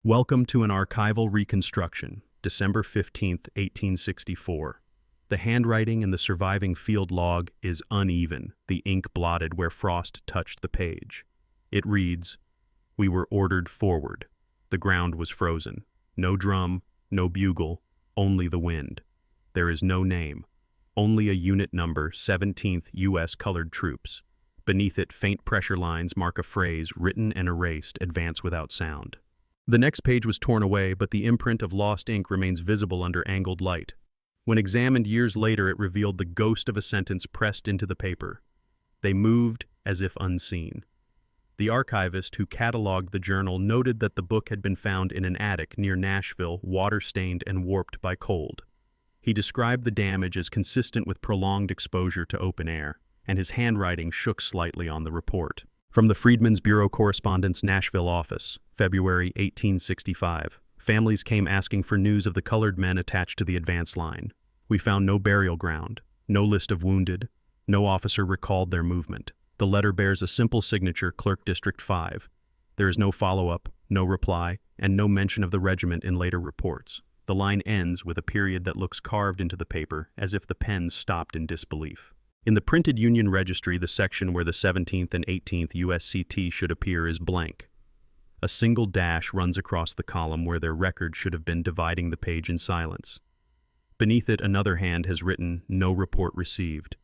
Welcome to an archival reconstruction, December 15, 1864. The handwriting in the surviving field log is uneven, the ink blotted where frost touched the page. It reads, "We were ordered forward. The ground was frozen. No drum, no bugle, only the wind. There is no name. Only a unit number, 17th U.S. Colored Troops. Beneath it, faint pressure lines mark a phrase written and erased, advance without sound." The next page was torn away, but the imprint of lost ink remains visible under angled light. When examined years later, it revealed the ghost of a sentence pressed into the paper. They moved as if unseen. The archivist who cataloged the journal noted that the book had been found in an attic near Nashville, water-stained and warped by cold. He described the damage as consistent with prolonged exposure to open air, and his handwriting shook slightly on the report. From the Freedmen's Bureau Correspondent's Nashville office, February 1865. Families came asking for news of the colored men attached to the advance line. We found no burial ground, no list of wounded, no officer recalled their movement. The letter bears a simple signature, Clerk District 5. There is no follow-up, no reply, and no mention of the regiment in later reports. The line ends with a period that looks carved into the paper, as if the pen stopped in disbelief. In the printed Union Registry, the section where the 17th and 18th USCT should appear is blank. A single dash runs across the column where their record should have been, dividing the page in silence. Beneath it, another hand has written, "No report received."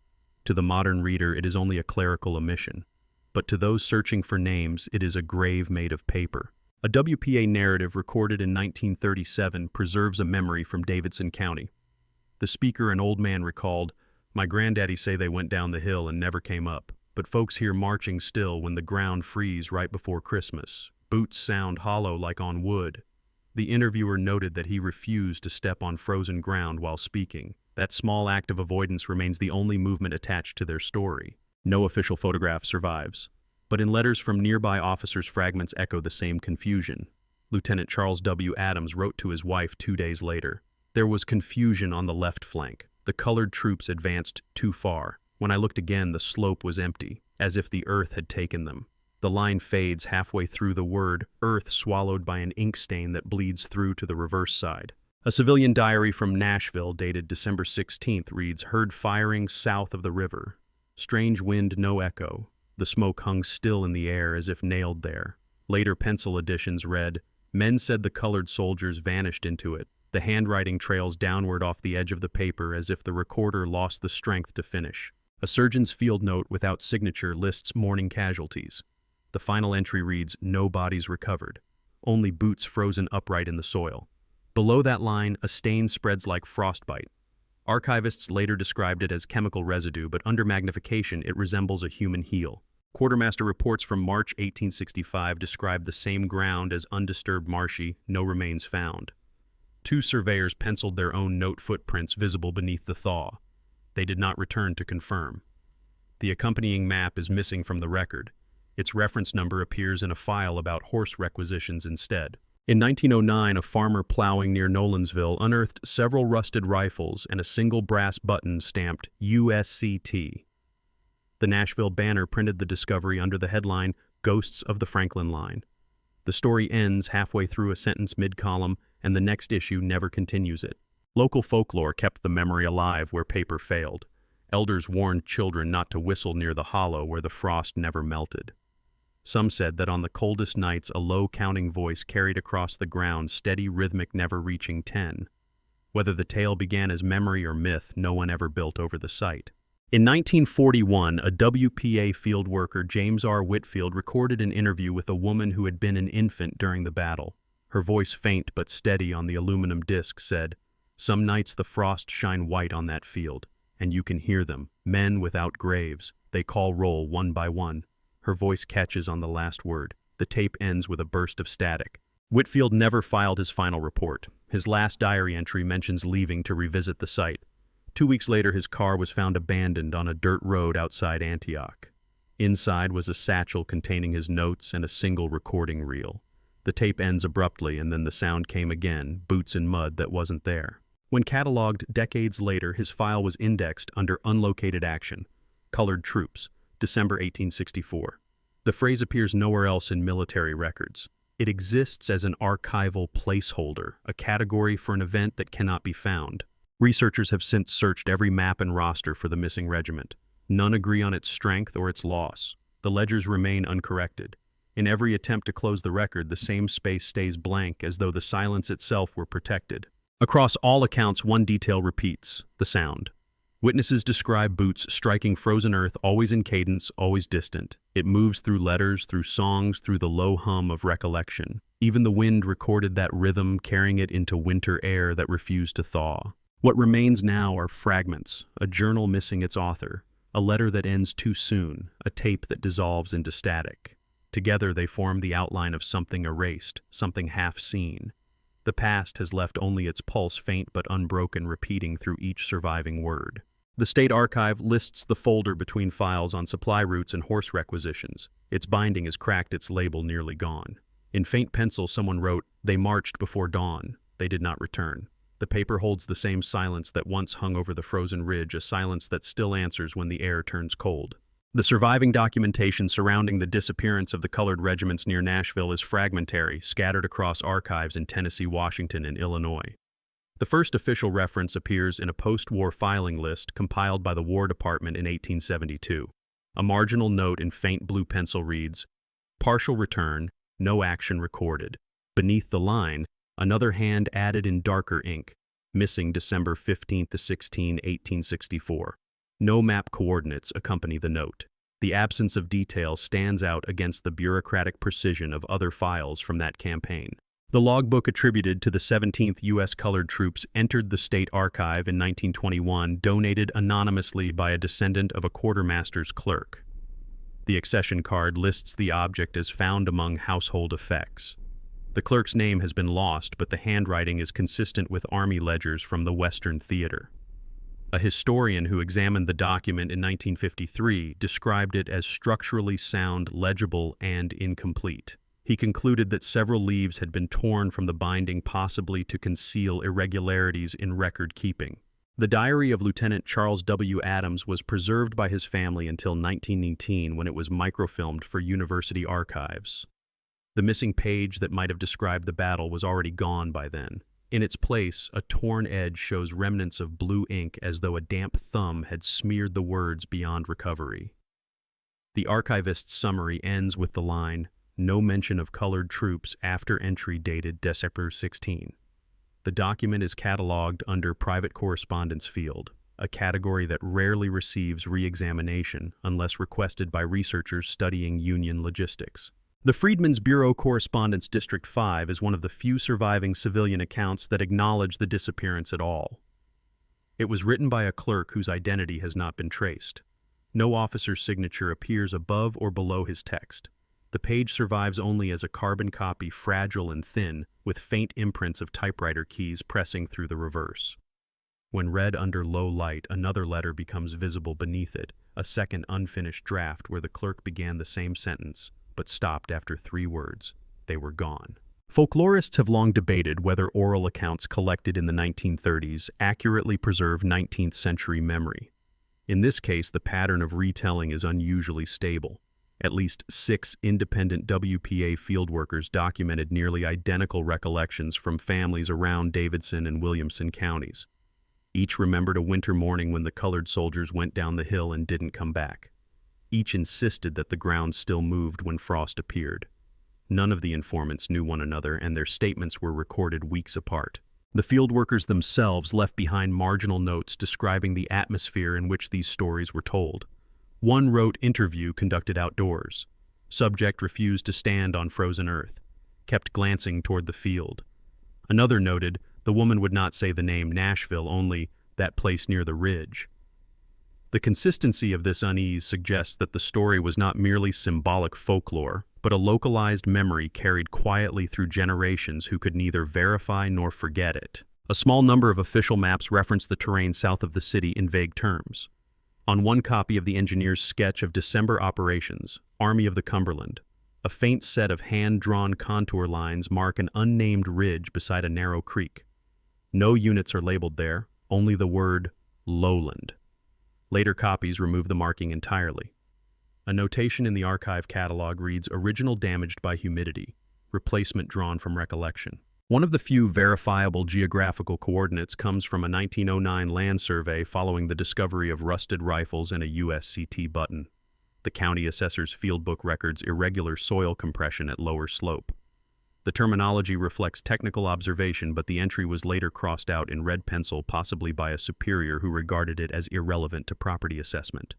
To the modern reader, it is only a clerical omission. But to those searching for names, it is a grave made of paper. A WPA narrative recorded in 1937 preserves a memory from Davidson County. The speaker, an old man, recalled, "My granddaddy say they went down the hill and never came up, but folks hear marching still when the ground freeze right before Christmas. Boots sound hollow like on wood." The interviewer noted that he refused to step on frozen ground while speaking. That small act of avoidance remains the only movement attached to their story. No official photograph survives. But in letters from nearby officers, fragments echo the same confusion. Lieutenant Charles W. Adams wrote to his wife 2 days later, "There was confusion on the left flank. The colored troops advanced too far. When I looked again, the slope was empty, as if the earth had taken them." The line fades halfway through, the word "earth" swallowed by an ink stain that bleeds through to the reverse side. A civilian diary from Nashville, dated December 16th, reads, "Heard firing south of the river. Strange wind, no echo. The smoke hung still in the air as if nailed there." Later pencil editions read, "Men said the colored soldiers vanished into it. The handwriting trails downward off the edge of the paper as if the recorder lost the strength to finish." A surgeon's field note without signature lists morning casualties. The final entry reads, "No bodies recovered. Only boots frozen upright in the soil." Below that line, a stain spreads like frostbite. Archivists later described it as chemical residue, but under magnification it resembles a human heel. Quartermaster reports from March 1865 describe the same ground as undisturbed, marshy, no remains found. 2 surveyors penciled their own note footprints visible beneath the thaw. They did not return to confirm. The accompanying map is missing from the record. Its reference number appears in a file about horse requisitions instead. In 1909, a farmer plowing near Nolensville unearthed several rusted rifles and a single brass button stamped USCT. The Nashville Banner printed the discovery under the headline, "Ghosts of the Franklin Line." The story ends halfway through a sentence mid-column, and the next issue never continues it. Local folklore kept the memory alive where paper failed. Elders warned children not to whistle near the hollow where the frost never melted. Some said that on the coldest nights a low counting voice carried across the ground, steady, rhythmic, never reaching 10. Whether the tale began as memory or myth, no one ever built over the site. In 1941, a WPA field worker, James R. Whitfield, recorded an interview with a woman who had been an infant during the battle. Her voice, faint but steady on the aluminum disc, said, "Some nights the frost shine white on that field, and you can hear them, men without graves. They call roll one by one." Her voice catches on the last word. The tape ends with a burst of static. Whitfield never filed his final report. His last diary entry mentions leaving to revisit the site. 2 weeks later, his car was found abandoned on a dirt road outside Antioch. Inside was a satchel containing his notes and a single recording reel. The tape ends abruptly, and then the sound came again, boots in mud that wasn't there. When cataloged decades later, his file was indexed under unlocated action, colored troops, December 1864. The phrase appears nowhere else in military records. It exists as an archival placeholder, a category for an event that cannot be found. Researchers have since searched every map and roster for the missing regiment. None agree on its strength or its loss. The ledgers remain uncorrected. In every attempt to close the record, the same space stays blank as though the silence itself were protected. Across all accounts, one detail repeats: the sound. Witnesses describe boots striking frozen earth, always in cadence, always distant. It moves through letters, through songs, through the low hum of recollection. Even the wind recorded that rhythm, carrying it into winter air that refused to thaw. What remains now are fragments, a journal missing its author, a letter that ends too soon, a tape that dissolves into static. Together they form the outline of something erased, something half-seen. The past has left only its pulse, faint but unbroken, repeating through each surviving word. The State Archive lists the folder between files on supply routes and horse requisitions. Its binding is cracked, its label nearly gone. In faint pencil, someone wrote, "They marched before dawn. They did not return." The paper holds the same silence that once hung over the frozen ridge, a silence that still answers when the air turns cold. The surviving documentation surrounding the disappearance of the colored regiments near Nashville is fragmentary, scattered across archives in Tennessee, Washington, and Illinois. The first official reference appears in a post-war filing list compiled by the War Department in 1872. A marginal note in faint blue pencil reads, "Partial return, no action recorded." Beneath the line, another hand added in darker ink, "Missing December 15 to 16, 1864. No map coordinates accompany the note. The absence of detail stands out against the bureaucratic precision of other files from that campaign. The logbook attributed to the 17th U.S. Colored Troops entered the State Archive in 1921, donated anonymously by a descendant of a quartermaster's clerk. The accession card lists the object as found among household effects. The clerk's name has been lost, but the handwriting is consistent with Army ledgers from the Western Theater. A historian who examined the document in 1953 described it as structurally sound, legible, and incomplete. He concluded that several leaves had been torn from the binding, possibly to conceal irregularities in record keeping. The diary of Lieutenant Charles W. Adams was preserved by his family until 1918, when it was microfilmed for university archives. The missing page that might have described the battle was already gone by then. In its place, a torn edge shows remnants of blue ink, as though a damp thumb had smeared the words beyond recovery. The archivist's summary ends with the line, "No mention of colored troops after entry dated December 16. The document is catalogued under Private Correspondence Field, a category that rarely receives re-examination unless requested by researchers studying Union logistics. The Freedmen's Bureau Correspondence District 5 is one of the few surviving civilian accounts that acknowledge the disappearance at all. It was written by a clerk whose identity has not been traced. No officer's signature appears above or below his text. The page survives only as a carbon copy, fragile and thin, with faint imprints of typewriter keys pressing through the reverse. When read under low light, another letter becomes visible beneath it, a second unfinished draft where the clerk began the same sentence, but stopped after 3 words. They were gone. Folklorists have long debated whether oral accounts collected in the 1930s accurately preserve 19th century memory. In this case, the pattern of retelling is unusually stable. At least 6 independent WPA fieldworkers documented nearly identical recollections from families around Davidson and Williamson counties. Each remembered a winter morning when the colored soldiers went down the hill and didn't come back. Each insisted that the ground still moved when frost appeared. None of the informants knew one another, and their statements were recorded weeks apart. The fieldworkers themselves left behind marginal notes describing the atmosphere in which these stories were told. One wrote, "Interview conducted outdoors. Subject refused to stand on frozen earth. Kept glancing toward the field." Another noted, "The woman would not say the name Nashville, only that place near the ridge." The consistency of this unease suggests that the story was not merely symbolic folklore, but a localized memory carried quietly through generations who could neither verify nor forget it. A small number of official maps reference the terrain south of the city in vague terms. On one copy of the engineer's sketch of December operations, Army of the Cumberland, a faint set of hand-drawn contour lines mark an unnamed ridge beside a narrow creek. No units are labeled there, only the word lowland. Later copies remove the marking entirely. A notation in the archive catalog reads, "Original damaged by humidity. replacement drawn from recollection. One of the few verifiable geographical coordinates comes from a 1909 land survey following the discovery of rusted rifles and a USCT button. The county assessor's field book records irregular soil compression at lower slope. The terminology reflects technical observation, but the entry was later crossed out in red pencil, possibly by a superior who regarded it as irrelevant to property assessment.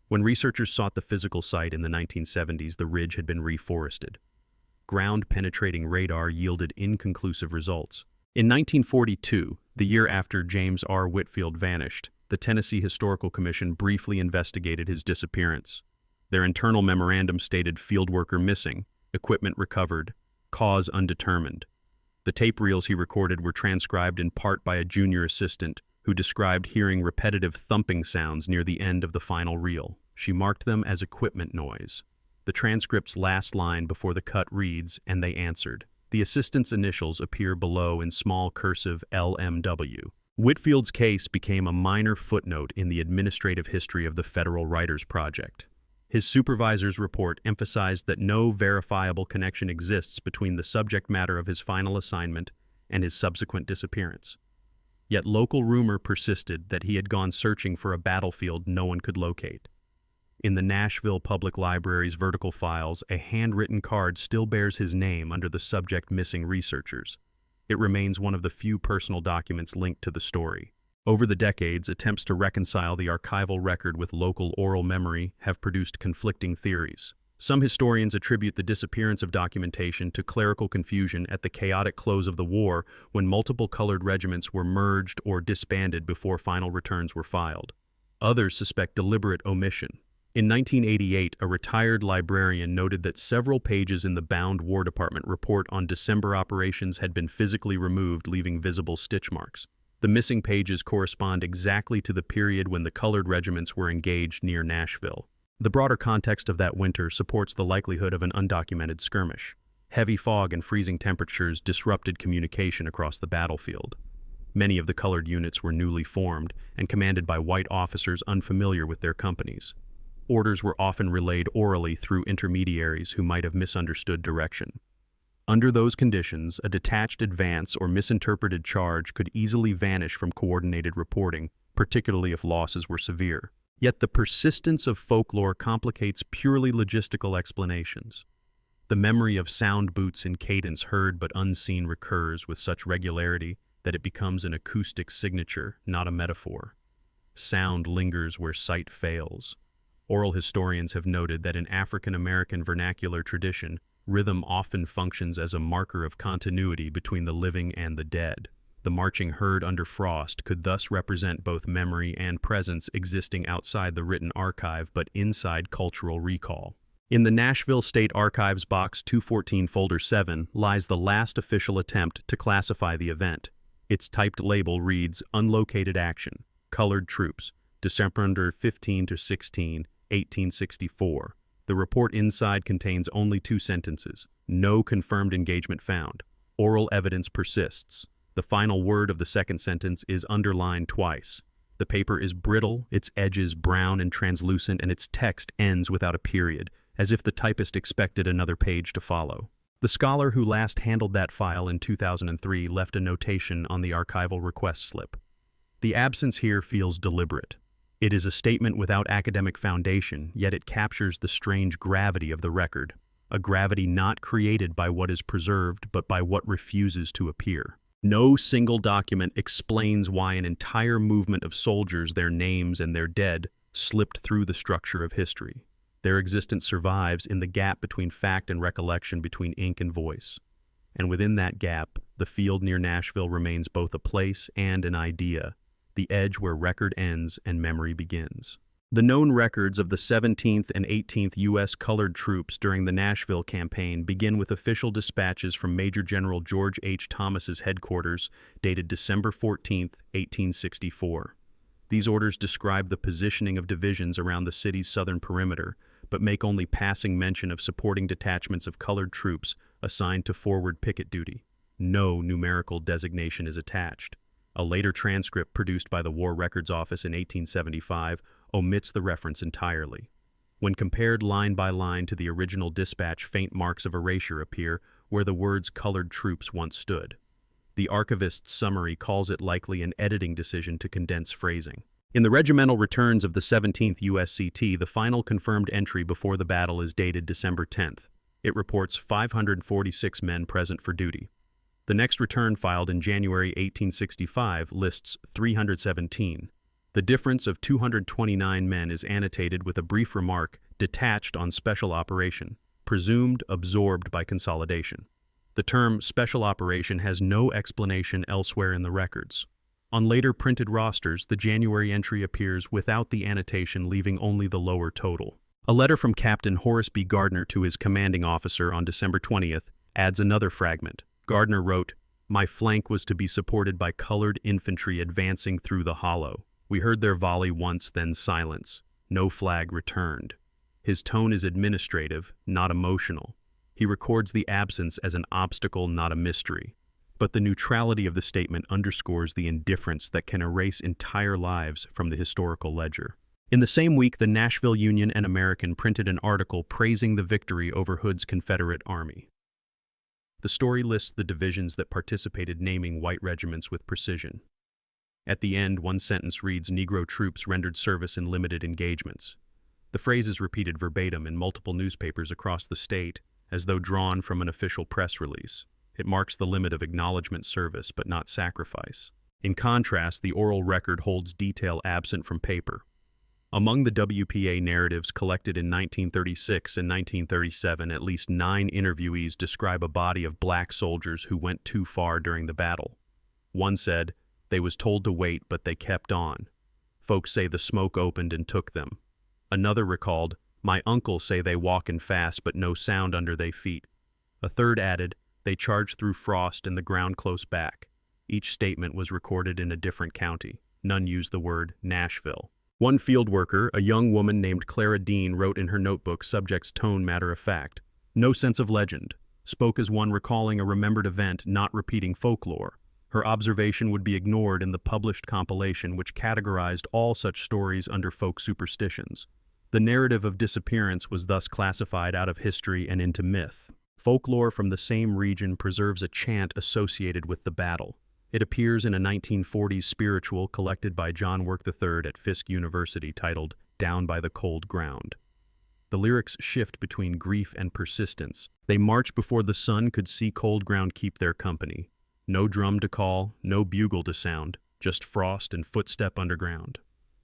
When researchers sought the physical site in the 1970s, the ridge had been reforested. Ground-penetrating radar yielded inconclusive results. In 1942, the year after James R. Whitfield vanished, the Tennessee Historical Commission briefly investigated his disappearance. Their internal memorandum stated field worker missing, equipment recovered, cause undetermined. The tape reels he recorded were transcribed in part by a junior assistant who described hearing repetitive thumping sounds near the end of the final reel. She marked them as equipment noise. The transcript's last line before the cut reads, "and they answered." The assistant's initials appear below in small cursive LMW. Whitfield's case became a minor footnote in the administrative history of the Federal Writers Project. His supervisor's report emphasized that no verifiable connection exists between the subject matter of his final assignment and his subsequent disappearance. Yet local rumor persisted that he had gone searching for a battlefield no one could locate. In the Nashville Public Library's vertical files, a handwritten card still bears his name under the subject missing researchers. It remains one of the few personal documents linked to the story. Over the decades, attempts to reconcile the archival record with local oral memory have produced conflicting theories. Some historians attribute the disappearance of documentation to clerical confusion at the chaotic close of the war when multiple colored regiments were merged or disbanded before final returns were filed. Others suspect deliberate omission. In 1988, a retired librarian noted that several pages in the bound War Department report on December operations had been physically removed, leaving visible stitch marks. The missing pages correspond exactly to the period when the colored regiments were engaged near Nashville. The broader context of that winter supports the likelihood of an undocumented skirmish. Heavy fog and freezing temperatures disrupted communication across the battlefield. Many of the colored units were newly formed and commanded by white officers unfamiliar with their companies. Orders were often relayed orally through intermediaries who might have misunderstood direction. Under those conditions, a detached advance or misinterpreted charge could easily vanish from coordinated reporting, particularly if losses were severe. Yet the persistence of folklore complicates purely logistical explanations. The memory of sound boots in cadence heard but unseen recurs with such regularity that it becomes an acoustic signature, not a metaphor. Sound lingers where sight fails. Oral historians have noted that in African American vernacular tradition, rhythm often functions as a marker of continuity between the living and the dead. The marching heard under frost could thus represent both memory and presence existing outside the written archive but inside cultural recall. In the Nashville State Archives Box 214 Folder 7 lies the last official attempt to classify the event. Its typed label reads, "Unlocated Action, Colored Troops, December 15 to 16, 1864. The report inside contains only 2 sentences. No confirmed engagement found. Oral evidence persists. The final word of the second sentence is underlined twice. The paper is brittle, its edges brown and translucent, and its text ends without a period, as if the typist expected another page to follow." The scholar who last handled that file in 2003 left a notation on the archival request slip. The absence here feels deliberate. It is a statement without academic foundation, yet it captures the strange gravity of the record, a gravity not created by what is preserved but by what refuses to appear. No single document explains why an entire movement of soldiers, their names and their dead, slipped through the structure of history. Their existence survives in the gap between fact and recollection, between ink and voice. And within that gap, the field near Nashville remains both a place and an idea, the edge where record ends and memory begins. The known records of the 17th and 18th U.S. colored troops during the Nashville campaign begin with official dispatches from Major General George H. Thomas's headquarters, dated December 14, 1864. These orders describe the positioning of divisions around the city's southern perimeter, but make only passing mention of supporting detachments of colored troops assigned to forward picket duty. No numerical designation is attached. A later transcript produced by the War Records Office in 1875 omits the reference entirely. When compared line by line to the original dispatch, faint marks of erasure appear, where the words colored troops once stood. The archivist's summary calls it likely an editing decision to condense phrasing. In the regimental returns of the 17th USCT, the final confirmed entry before the battle is dated December 10th. It reports 546 men present for duty. The next return, filed in January 1865, lists 317. The difference of 229 men is annotated with a brief remark, detached on special operation, presumed absorbed by consolidation. The term special operation has no explanation elsewhere in the records. On later printed rosters, the January entry appears without the annotation, leaving only the lower total. A letter from Captain Horace B. Gardner to his commanding officer on December 20th adds another fragment. Gardner wrote, "My flank was to be supported by colored infantry advancing through the hollow. We heard their volley once, then silence. No flag returned." His tone is administrative, not emotional. He records the absence as an obstacle, not a mystery. But the neutrality of the statement underscores the indifference that can erase entire lives from the historical ledger. In the same week, the Nashville Union and American printed an article praising the victory over Hood's Confederate Army. The story lists the divisions that participated, naming white regiments with precision. At the end, one sentence reads, "Negro troops rendered service in limited engagements." The phrase is repeated verbatim in multiple newspapers across the state, as though drawn from an official press release. It marks the limit of acknowledgement service, but not sacrifice. In contrast, the oral record holds detail absent from paper. Among the WPA narratives collected in 1936 and 1937, at least 9 interviewees describe a body of black soldiers who went too far during the battle. One said, "They was told to wait, but they kept on. Folks say the smoke opened and took them." Another recalled, "My uncle say they walkin' fast, but no sound under they feet." A third added, "They charged through frost and the ground close back." Each statement was recorded in a different county. None used the word Nashville. One field worker, a young woman named Clara Dean, wrote in her notebook, subject's tone matter of fact. No sense of legend. Spoke as one recalling a remembered event, not repeating folklore. Her observation would be ignored in the published compilation, which categorized all such stories under folk superstitions. The narrative of disappearance was thus classified out of history and into myth. Folklore from the same region preserves a chant associated with the battle. It appears in a 1940s spiritual collected by John Work III at Fisk University titled "Down by the Cold Ground." The lyrics shift between grief and persistence. They march before the sun could see cold ground keep their company. No drum to call, no bugle to sound, just frost and footstep underground.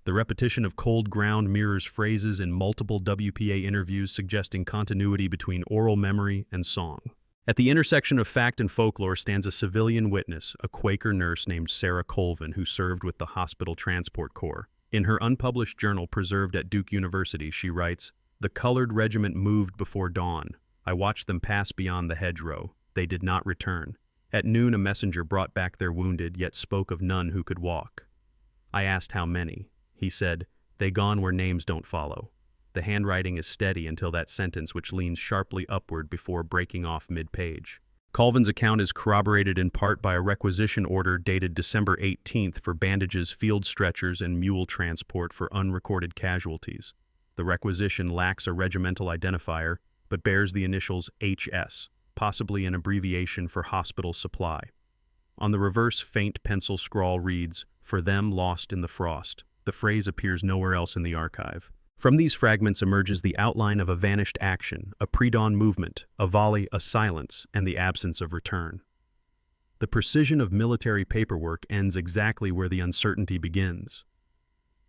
The repetition of cold ground mirrors phrases in multiple WPA interviews, suggesting continuity between oral memory and song. At the intersection of fact and folklore stands a civilian witness, a Quaker nurse named Sarah Colvin, who served with the Hospital Transport Corps. In her unpublished journal preserved at Duke University, she writes, "The colored regiment moved before dawn. I watched them pass beyond the hedgerow. They did not return. At noon a messenger brought back their wounded, yet spoke of none who could walk. I asked how many. He said, 'They gone where names don't follow.' The handwriting is steady until that sentence, which leans sharply upward before breaking off mid-page." Colvin's account is corroborated in part by a requisition order dated December 18th for bandages, field stretchers, and mule transport for unrecorded casualties. The requisition lacks a regimental identifier, but bears the initials HS, possibly an abbreviation for hospital supply. On the reverse, faint pencil scrawl reads, "For them lost in the frost." The phrase appears nowhere else in the archive. From these fragments emerges the outline of a vanished action, a pre-dawn movement, a volley, a silence, and the absence of return. The precision of military paperwork ends exactly where the uncertainty begins.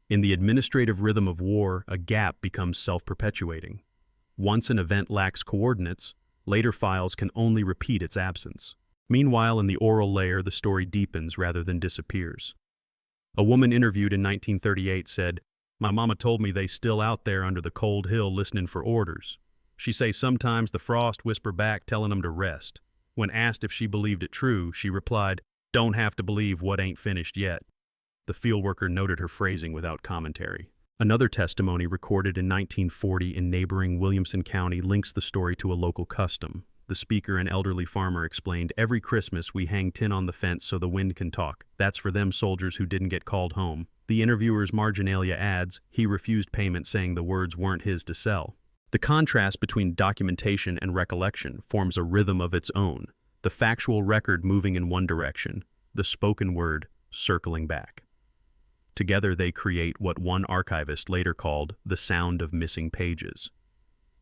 In the administrative rhythm of war, a gap becomes self-perpetuating. Once an event lacks coordinates, later files can only repeat its absence. Meanwhile, in the oral layer, the story deepens rather than disappears. A woman interviewed in 1938 said, "My mama told me they still out there under the cold hill listening for orders. She say sometimes the frost whisper back telling them to rest. When asked if she believed it true, she replied, 'Don't have to believe what ain't finished yet.'" The fieldworker noted her phrasing without commentary. Another testimony recorded in 1940 in neighboring Williamson County links the story to a local custom. The speaker, an elderly farmer, explained, "Every Christmas we hang tin on the fence so the wind can talk. That's for them soldiers who didn't get called home." The interviewer's marginalia adds, "He refused payment saying the words weren't his to sell." The contrast between documentation and recollection forms a rhythm of its own, the factual record moving in one direction, the spoken word circling back. Together they create what one archivist later called the sound of missing pages.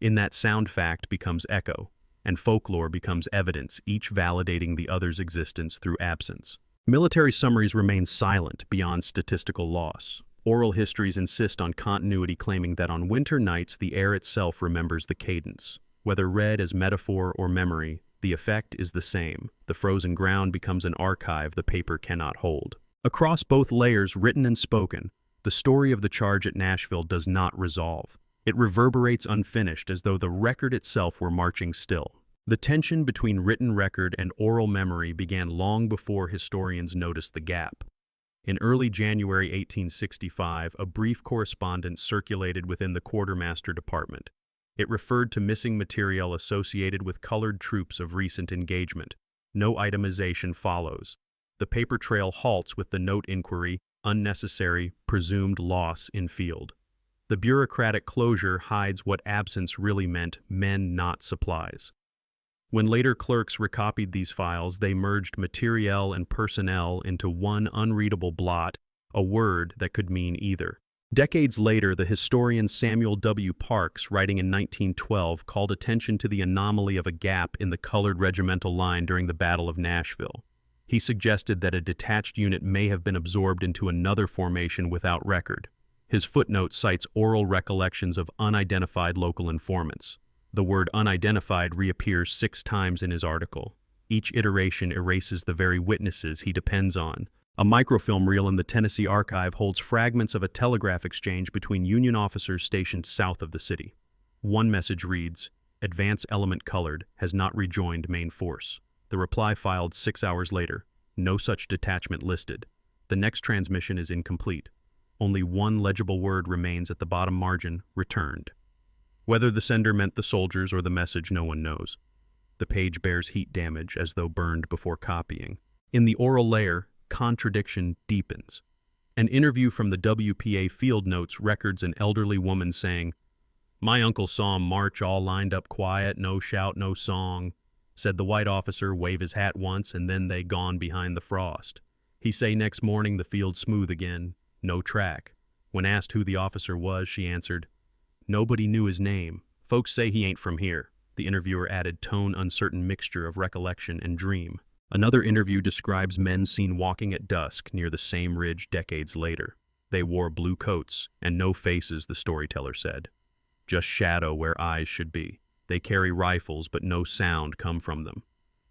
In that sound, fact becomes echo, and folklore becomes evidence, each validating the other's existence through absence. Military summaries remain silent beyond statistical loss. Oral histories insist on continuity, claiming that on winter nights the air itself remembers the cadence. Whether read as metaphor or memory, the effect is the same. The frozen ground becomes an archive the paper cannot hold. Across both layers, written and spoken, the story of the charge at Nashville does not resolve. It reverberates unfinished, as though the record itself were marching still. The tension between written record and oral memory began long before historians noticed the gap. In early January 1865, a brief correspondence circulated within the quartermaster department. It referred to missing material associated with colored troops of recent engagement. No itemization follows. The paper trail halts with the note inquiry, unnecessary, presumed loss in field. The bureaucratic closure hides what absence really meant: men, not supplies. When later clerks recopied these files, they merged materiel and personnel into one unreadable blot, a word that could mean either. Decades later, the historian Samuel W. Parks, writing in 1912, called attention to the anomaly of a gap in the colored regimental line during the Battle of Nashville. He suggested that a detached unit may have been absorbed into another formation without record. His footnote cites oral recollections of unidentified local informants. The word unidentified reappears 6 times in his article. Each iteration erases the very witnesses he depends on. A microfilm reel in the Tennessee archive holds fragments of a telegraph exchange between Union officers stationed south of the city. One message reads, "Advance element colored has not rejoined main force." The reply filed 6 hours later, "No such detachment listed." The next transmission is incomplete. Only one legible word remains at the bottom margin: returned. Whether the sender meant the soldiers or the message, no one knows. The page bears heat damage as though burned before copying. In the oral layer, contradiction deepens. An interview from the WPA field notes records an elderly woman saying, "My uncle saw 'em march all lined up quiet, no shout, no song. Said the white officer wave his hat once and then they gone behind the frost. He say next morning the field smooth again, no track. When asked who the officer was, she answered, 'Nobody knew his name. Folks say he ain't from here.'" The interviewer added tone uncertain mixture of recollection and dream. Another interview describes men seen walking at dusk near the same ridge decades later. They wore blue coats and no faces, the storyteller said. Just shadow where eyes should be. They carry rifles, but no sound come from them.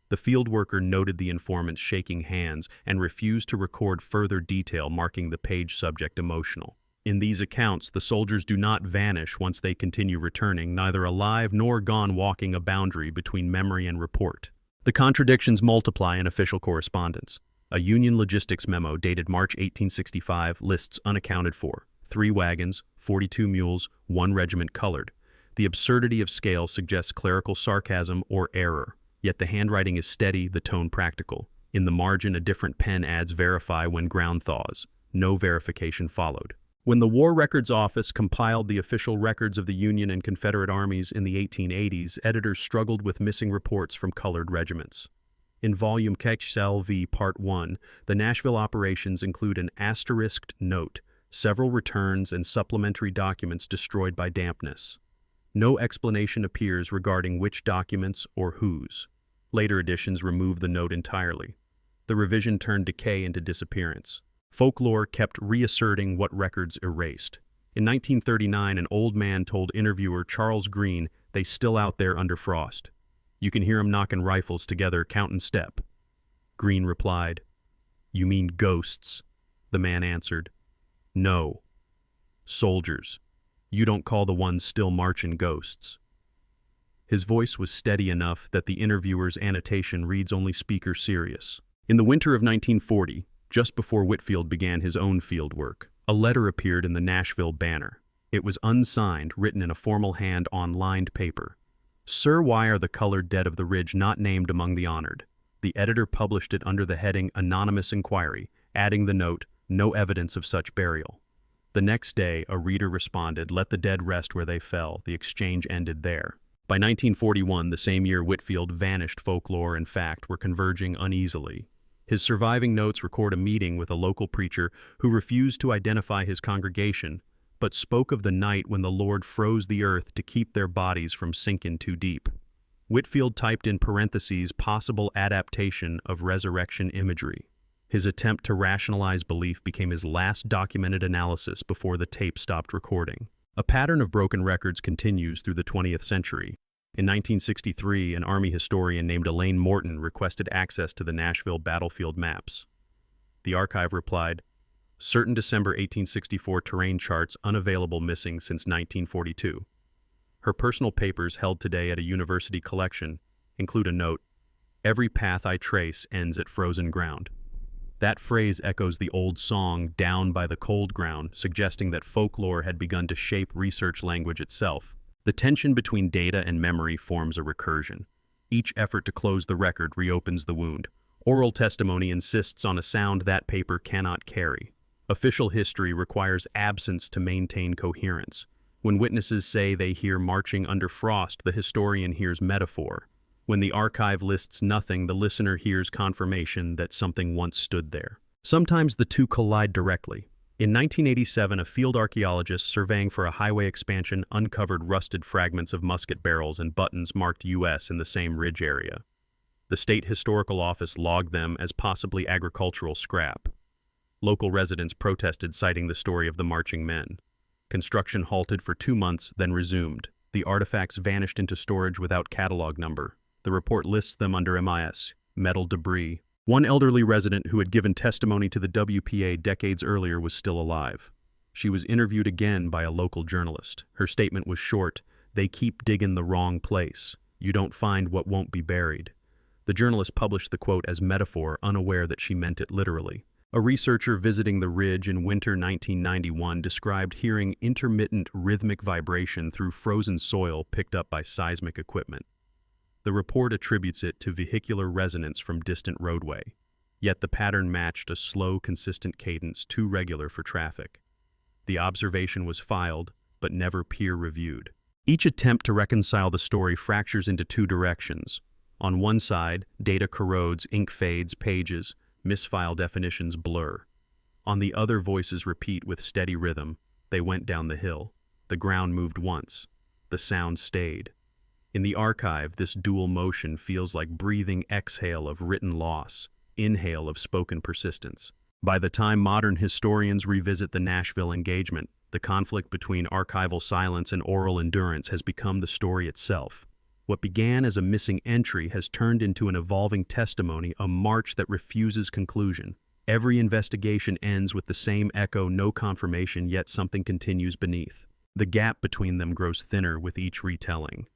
The field worker noted the informant's shaking hands and refused to record further detail, marking the page subject emotional. In these accounts, the soldiers do not vanish once they continue returning, neither alive nor gone, walking a boundary between memory and report. The contradictions multiply in official correspondence. A Union logistics memo dated March 1865 lists unaccounted for: 3 wagons, 42 mules, 1 regiment colored. The absurdity of scale suggests clerical sarcasm or error, yet the handwriting is steady, the tone practical. In the margin, a different pen adds "verify when ground thaws." No verification followed. When the War Records Office compiled the official records of the Union and Confederate armies in the 1880s, editors struggled with missing reports from colored regiments. In volume KXLV Part 1, the Nashville operations include an asterisked note, several returns and supplementary documents destroyed by dampness. No explanation appears regarding which documents or whose. Later editions remove the note entirely. The revision turned decay into disappearance. Folklore kept reasserting what records erased. In 1939, an old man told interviewer Charles Green they still out there under frost. "You can hear 'em knocking rifles together, countin' step." Green replied, "You mean ghosts?" The man answered, "No. Soldiers. You don't call the ones still marchin' ghosts." His voice was steady enough that the interviewer's annotation reads only "speaker serious." In the winter of 1940, just before Whitfield began his own field work, a letter appeared in the Nashville Banner. It was unsigned, written in a formal hand on lined paper. "Sir, why are the colored dead of the Ridge not named among the honored?" The editor published it under the heading "Anonymous Inquiry," adding the note, "No evidence of such burial." The next day, a reader responded, "Let the dead rest where they fell." The exchange ended there. By 1941, the same year Whitefield vanished, folklore and fact were converging uneasily. His surviving notes record a meeting with a local preacher who refused to identify his congregation, but spoke of the night when the Lord froze the earth to keep their bodies from sinking too deep. Whitefield typed in parentheses possible adaptation of resurrection imagery. His attempt to rationalize belief became his last documented analysis before the tape stopped recording. A pattern of broken records continues through the 20th century. In 1963, an Army historian named Elaine Morton requested access to the Nashville battlefield maps. The archive replied, "Certain December 1864 terrain charts unavailable, missing since 1942. Her personal papers, held today at a university collection, include a note, "Every path I trace ends at frozen ground." That phrase echoes the old song, "Down by the Cold Ground," suggesting that folklore had begun to shape research language itself. The tension between data and memory forms a recursion. Each effort to close the record reopens the wound. Oral testimony insists on a sound that paper cannot carry. Official history requires absence to maintain coherence. When witnesses say they hear marching under frost, the historian hears metaphor. When the archive lists nothing, the listener hears confirmation that something once stood there. Sometimes the two collide directly. In 1987, a field archaeologist surveying for a highway expansion uncovered rusted fragments of musket barrels and buttons marked U.S. in the same ridge area. The State Historical Office logged them as possibly agricultural scrap. Local residents protested, citing the story of the marching men. Construction halted for 2 months, then resumed. The artifacts vanished into storage without catalog number. The report lists them under MIS, metal debris. One elderly resident who had given testimony to the WPA decades earlier was still alive. She was interviewed again by a local journalist. Her statement was short, "They keep digging the wrong place. You don't find what won't be buried." The journalist published the quote as metaphor, unaware that she meant it literally. A researcher visiting the ridge in winter 1991 described hearing intermittent rhythmic vibration through frozen soil picked up by seismic equipment. The report attributes it to vehicular resonance from distant roadway, yet the pattern matched a slow, consistent cadence too regular for traffic. The observation was filed, but never peer-reviewed. Each attempt to reconcile the story fractures into two directions. On one side, data corrodes, ink fades, pages, misfile definitions blur. On the other, voices repeat with steady rhythm. They went down the hill. The ground moved once. The sound stayed. In the archive, this dual motion feels like breathing exhale of written loss, inhale of spoken persistence. By the time modern historians revisit the Nashville engagement, the conflict between archival silence and oral endurance has become the story itself. What began as a missing entry has turned into an evolving testimony, a march that refuses conclusion. Every investigation ends with the same echo, no confirmation, yet something continues beneath. The gap between them grows thinner with each retelling.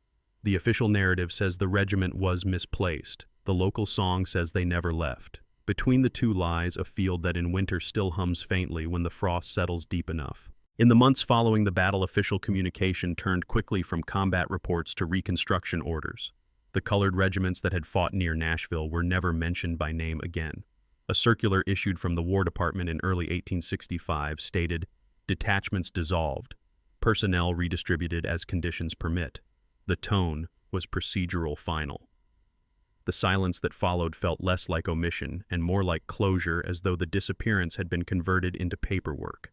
The official narrative says the regiment was misplaced. The local song says they never left. Between the two lies a field that in winter still hums faintly when the frost settles deep enough. In the months following the battle, official communication turned quickly from combat reports to reconstruction orders. The colored regiments that had fought near Nashville were never mentioned by name again. A circular issued from the War Department in early 1865 stated, "Detachments dissolved. Personnel redistributed as conditions permit." The tone was procedural final. The silence that followed felt less like omission and more like closure, as though the disappearance had been converted into paperwork.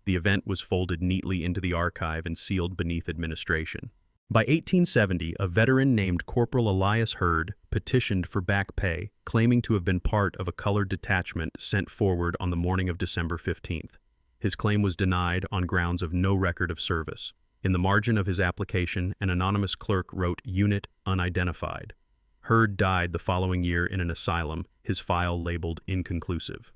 The event was folded neatly into the archive and sealed beneath administration. By 1870, a veteran named Corporal Elias Hurd petitioned for back pay, claiming to have been part of a colored detachment sent forward on the morning of December 15th. His claim was denied on grounds of no record of service. In the margin of his application, an anonymous clerk wrote "Unit Unidentified." Hurd died the following year in an asylum, his file labeled inconclusive.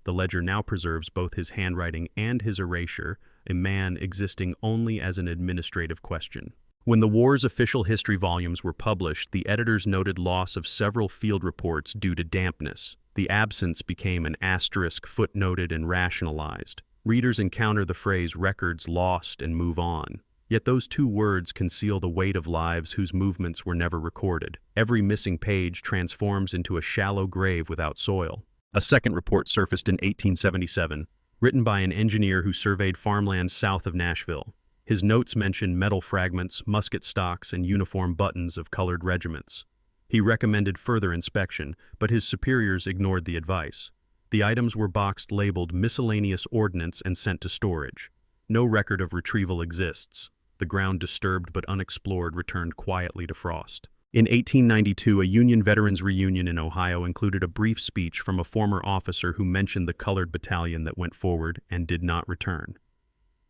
The ledger now preserves both his handwriting and his erasure, a man existing only as an administrative question. When the war's official history volumes were published, the editors noted loss of several field reports due to dampness. The absence became an asterisk, footnoted and rationalized. Readers encounter the phrase "records lost" and move on. Yet those two words conceal the weight of lives whose movements were never recorded. Every missing page transforms into a shallow grave without soil. A second report surfaced in 1877, written by an engineer who surveyed farmland south of Nashville. His notes mention metal fragments, musket stocks, and uniform buttons of colored regiments. He recommended further inspection, but his superiors ignored the advice. The items were boxed labeled miscellaneous ordnance and sent to storage. No record of retrieval exists. The ground disturbed but unexplored returned quietly to Frost. In 1892, a Union veterans reunion in Ohio included a brief speech from a former officer who mentioned the colored battalion that went forward and did not return.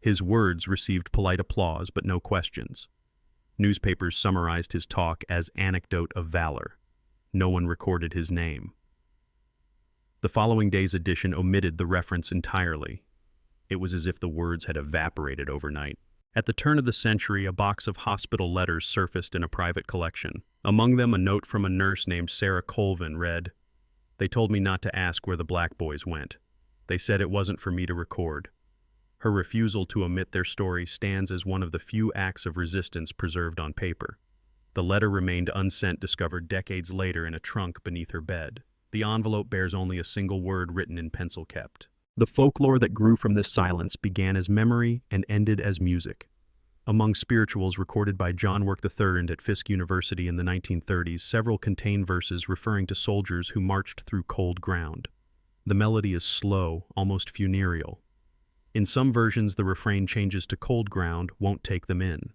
His words received polite applause but no questions. Newspapers summarized his talk as anecdote of valor. No one recorded his name. The following day's edition omitted the reference entirely. It was as if the words had evaporated overnight. At the turn of the century, a box of hospital letters surfaced in a private collection. Among them, a note from a nurse named Sarah Colvin read, "They told me not to ask where the black boys went. They said it wasn't for me to record." Her refusal to omit their story stands as one of the few acts of resistance preserved on paper. The letter remained unsent, discovered decades later in a trunk beneath her bed. The envelope bears only a single word written in pencil kept. The folklore that grew from this silence began as memory and ended as music. Among spirituals recorded by John Work III at Fisk University in the 1930s, several contain verses referring to soldiers who marched through cold ground. The melody is slow, almost funereal. In some versions, the refrain changes to "cold ground won't take them in."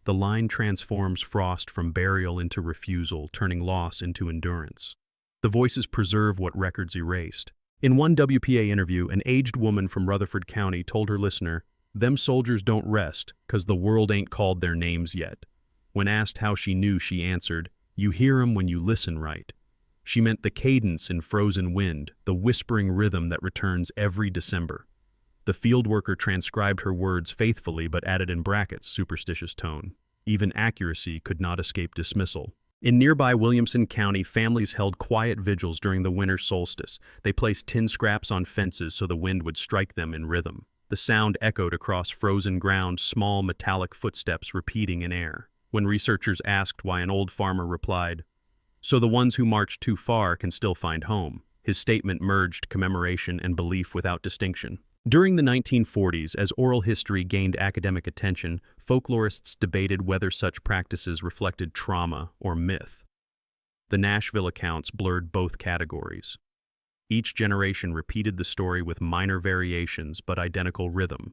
The line transforms Frost from burial into refusal, turning loss into endurance. The voices preserve what records erased. In one WPA interview, an aged woman from Rutherford County told her listener, "Them soldiers don't rest, 'cause the world ain't called their names yet." When asked how she knew, she answered, "You hear 'em when you listen right." She meant the cadence in Frozen Wind, the whispering rhythm that returns every December. The field worker transcribed her words faithfully but added in brackets, superstitious tone. Even accuracy could not escape dismissal. In nearby Williamson County, families held quiet vigils during the winter solstice. They placed tin scraps on fences so the wind would strike them in rhythm. The sound echoed across frozen ground, small metallic footsteps repeating in air. When researchers asked why, an old farmer replied, "So the ones who march too far can still find home." His statement merged commemoration and belief without distinction. During the 1940s, as oral history gained academic attention, folklorists debated whether such practices reflected trauma or myth. The Nashville accounts blurred both categories. Each generation repeated the story with minor variations but identical rhythm.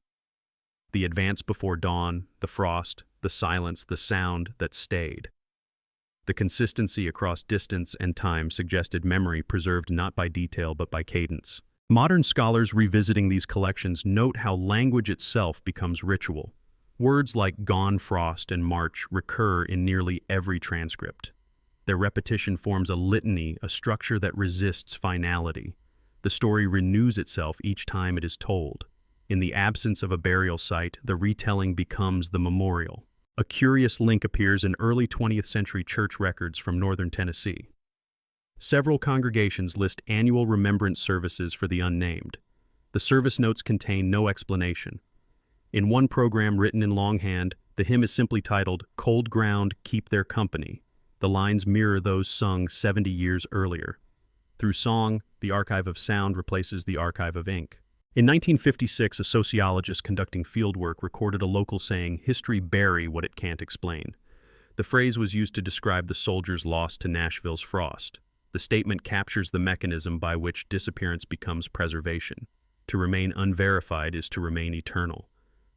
The advance before dawn, the frost, the silence, the sound that stayed. The consistency across distance and time suggested memory preserved not by detail but by cadence. Modern scholars revisiting these collections note how language itself becomes ritual. Words like "gone frost" and "march" recur in nearly every transcript. Their repetition forms a litany, a structure that resists finality. The story renews itself each time it is told. In the absence of a burial site, the retelling becomes the memorial. A curious link appears in early 20th century church records from northern Tennessee. Several congregations list annual remembrance services for the unnamed. The service notes contain no explanation. In one program written in longhand, the hymn is simply titled, "Cold Ground, Keep Their Company." The lines mirror those sung 70 years earlier. Through song, the archive of sound replaces the archive of ink. In 1956, a sociologist conducting fieldwork recorded a local saying, "History bury what it can't explain." The phrase was used to describe the soldiers lost to Nashville's frost. The statement captures the mechanism by which disappearance becomes preservation. To remain unverified is to remain eternal.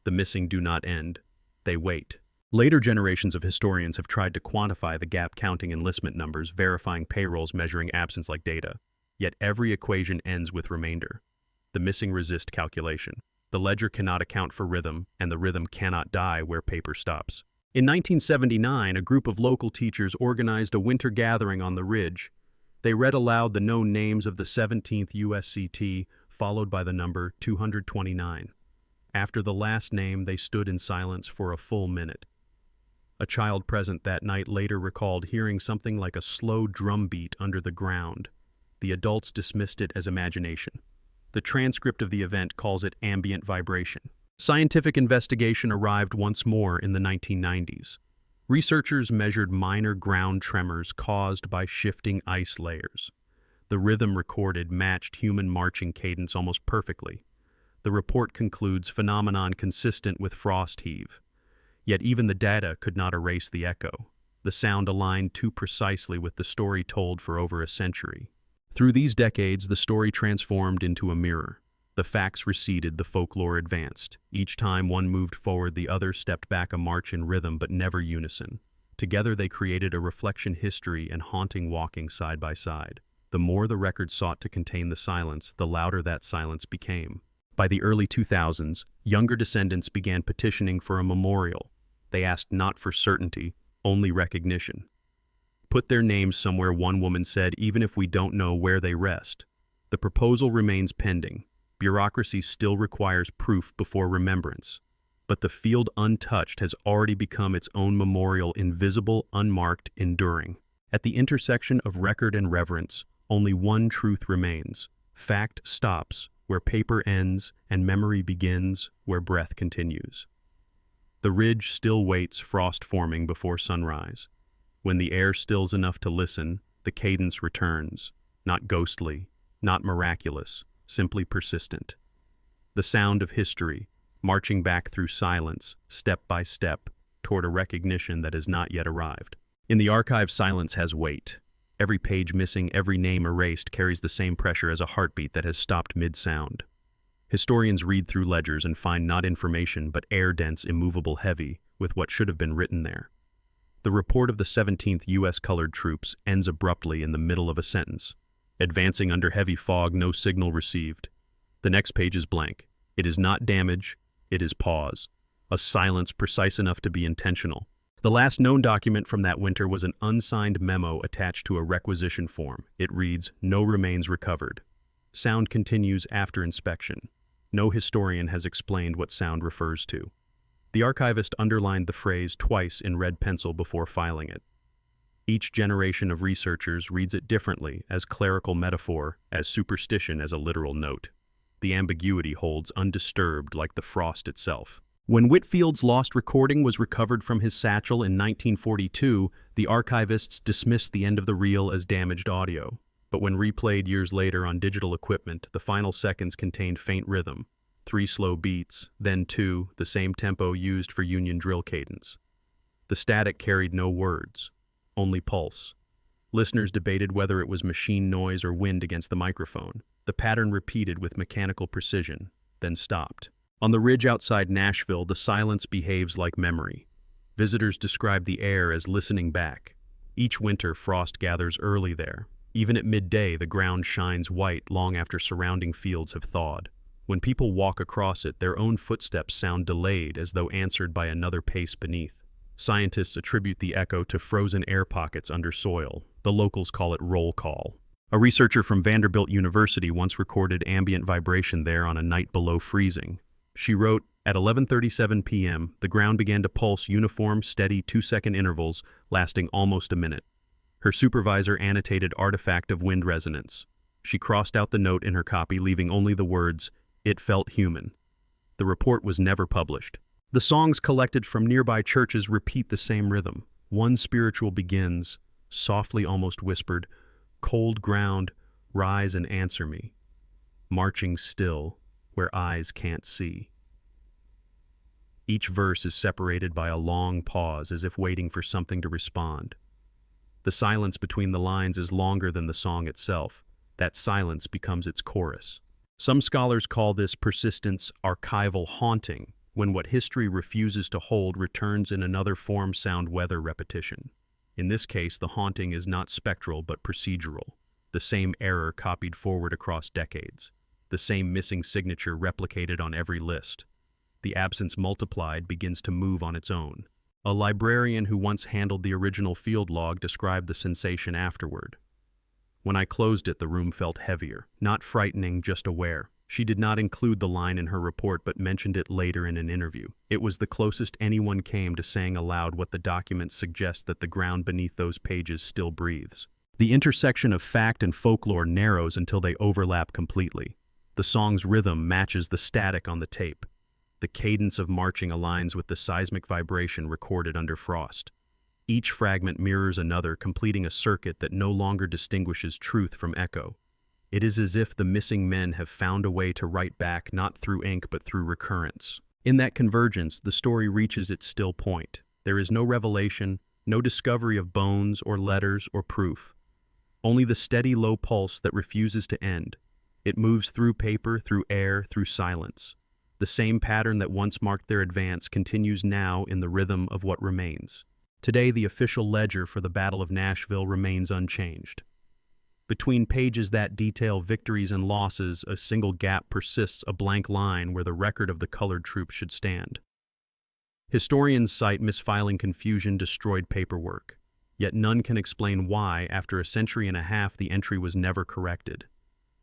The missing do not end. They wait. Later generations of historians have tried to quantify the gap, counting enlistment numbers, verifying payrolls, measuring absence like data. Yet every equation ends with remainder. The missing resist calculation. The ledger cannot account for rhythm, and the rhythm cannot die where paper stops. In 1979, a group of local teachers organized a winter gathering on the Ridge. They read aloud the known names of the 17th USCT, followed by the number 229. After the last name, they stood in silence for a full minute. A child present that night later recalled hearing something like a slow drum beat under the ground. The adults dismissed it as imagination. The transcript of the event calls it ambient vibration. Scientific investigation arrived once more in the 1990s. Researchers measured minor ground tremors caused by shifting ice layers. The rhythm recorded matched human marching cadence almost perfectly. The report concludes phenomenon consistent with frost heave. Yet even the data could not erase the echo. The sound aligned too precisely with the story told for over a century. Through these decades, the story transformed into a mirror. The facts receded, the folklore advanced. Each time one moved forward, the other stepped back, a march in rhythm but never unison. Together they created a reflection history and haunting walking side by side. The more the record sought to contain the silence, the louder that silence became. By the early 2000s, younger descendants began petitioning for a memorial. They asked not for certainty, only recognition. Put their names somewhere, one woman said, even if we don't know where they rest. The proposal remains pending. Bureaucracy still requires proof before remembrance. But the field untouched has already become its own memorial, invisible, unmarked, enduring. At the intersection of record and reverence, only one truth remains. Fact stops where paper ends and memory begins where breath continues. The ridge still waits, frost forming before sunrise. When the air stills enough to listen, the cadence returns, not ghostly, not miraculous, simply persistent. The sound of history, marching back through silence, step by step, toward a recognition that has not yet arrived. In the archive, silence has weight. Every page missing, every name erased, carries the same pressure as a heartbeat that has stopped mid-sound. Historians read through ledgers and find not information, but air-dense, immovable, heavy, with what should have been written there. The report of the 17th U.S. Colored Troops ends abruptly in the middle of a sentence. Advancing under heavy fog, no signal received. The next page is blank. It is not damage, it is pause. A silence precise enough to be intentional. The last known document from that winter was an unsigned memo attached to a requisition form. It reads, "No remains recovered." Sound continues after inspection. No historian has explained what sound refers to. The archivist underlined the phrase twice in red pencil before filing it. Each generation of researchers reads it differently, as clerical metaphor, as superstition, as a literal note. The ambiguity holds undisturbed like the frost itself. When Whitfield's lost recording was recovered from his satchel in 1942, the archivists dismissed the end of the reel as damaged audio. But when replayed years later on digital equipment, the final seconds contained faint rhythm. 3 slow beats, then 2, the same tempo used for Union drill cadence. The static carried no words, only pulse. Listeners debated whether it was machine noise or wind against the microphone. The pattern repeated with mechanical precision, then stopped. On the ridge outside Nashville, the silence behaves like memory. Visitors describe the air as listening back. Each winter, frost gathers early there. Even at midday, the ground shines white long after surrounding fields have thawed. When people walk across it, their own footsteps sound delayed, as though answered by another pace beneath. Scientists attribute the echo to frozen air pockets under soil. The locals call it roll call. A researcher from Vanderbilt University once recorded ambient vibration there on a night below freezing. She wrote, "At 11:37 p.m., the ground began to pulse uniform, steady 2-second intervals lasting almost a minute. Her supervisor annotated artifact of wind resonance. She crossed out the note in her copy, leaving only the words, 'It felt human.'" The report was never published. The songs collected from nearby churches repeat the same rhythm. One spiritual begins, softly almost whispered, "Cold ground, rise and answer me. Marching still, where eyes can't see." Each verse is separated by a long pause, as if waiting for something to respond. The silence between the lines is longer than the song itself. That silence becomes its chorus. Some scholars call this persistence archival haunting, when what history refuses to hold returns in another form, sound, weather, repetition. In this case, the haunting is not spectral but procedural. The same error copied forward across decades. The same missing signature replicated on every list. The absence multiplied begins to move on its own. A librarian who once handled the original field log described the sensation afterward. "When I closed it, the room felt heavier. Not frightening, just aware." She did not include the line in her report but mentioned it later in an interview. It was the closest anyone came to saying aloud what the document suggests, that the ground beneath those pages still breathes. The intersection of fact and folklore narrows until they overlap completely. The song's rhythm matches the static on the tape. The cadence of marching aligns with the seismic vibration recorded under frost. Each fragment mirrors another, completing a circuit that no longer distinguishes truth from echo. It is as if the missing men have found a way to write back not through ink but through recurrence. In that convergence, the story reaches its still point. There is no revelation, no discovery of bones or letters or proof. Only the steady low pulse that refuses to end. It moves through paper, through air, through silence. The same pattern that once marked their advance continues now in the rhythm of what remains. Today, the official ledger for the Battle of Nashville remains unchanged. Between pages that detail victories and losses, a single gap persists, a blank line where the record of the colored troops should stand. Historians cite misfiling confusion, destroyed paperwork. Yet none can explain why, after a century and a half, the entry was never corrected.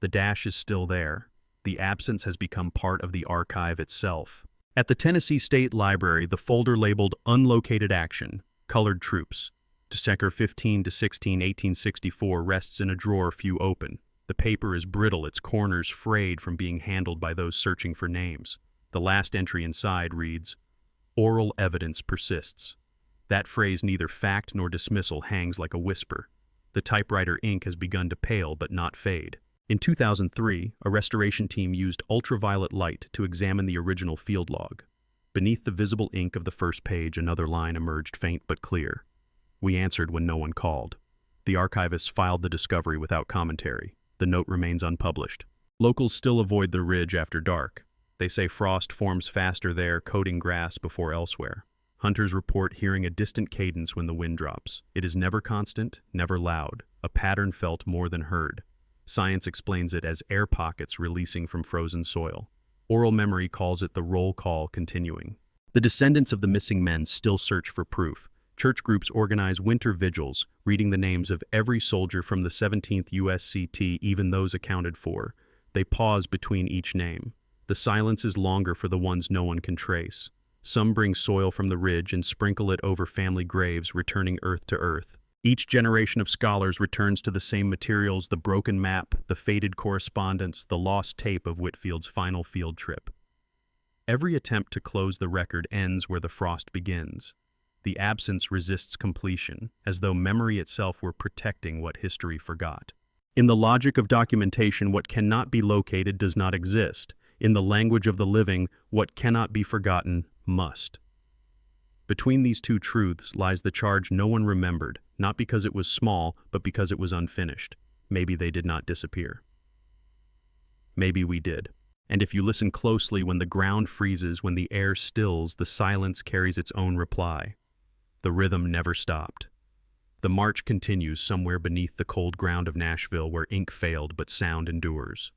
The dash is still there. The absence has become part of the archive itself. At the Tennessee State Library, the folder labeled Unlocated Action, Colored Troops, December 15 to 16, 1864, rests in a drawer few open. The paper is brittle, its corners frayed from being handled by those searching for names. The last entry inside reads, "Oral evidence persists." That phrase, neither fact nor dismissal, hangs like a whisper. The typewriter ink has begun to pale but not fade. In 2003, a restoration team used ultraviolet light to examine the original field log. Beneath the visible ink of the first page, another line emerged, faint but clear. "We answered when no one called." The archivists filed the discovery without commentary. The note remains unpublished. Locals still avoid the ridge after dark. They say frost forms faster there, coating grass before elsewhere. Hunters report hearing a distant cadence when the wind drops. It is never constant, never loud, a pattern felt more than heard. Science explains it as air pockets releasing from frozen soil. Oral memory calls it the roll call continuing. The descendants of the missing men still search for proof. Church groups organize winter vigils, reading the names of every soldier from the 17th USCT, even those accounted for. They pause between each name. The silence is longer for the ones no one can trace. Some bring soil from the ridge and sprinkle it over family graves, returning earth to earth. Each generation of scholars returns to the same materials: the broken map, the faded correspondence, the lost tape of Whitfield's final field trip. Every attempt to close the record ends where the frost begins. The absence resists completion, as though memory itself were protecting what history forgot. In the logic of documentation, what cannot be located does not exist. In the language of the living, what cannot be forgotten must. Between these two truths lies the charge no one remembered, not because it was small, but because it was unfinished. Maybe they did not disappear. Maybe we did. And if you listen closely, when the ground freezes, when the air stills, the silence carries its own reply. The rhythm never stopped. The march continues somewhere beneath the cold ground of Nashville, where ink failed but sound endures.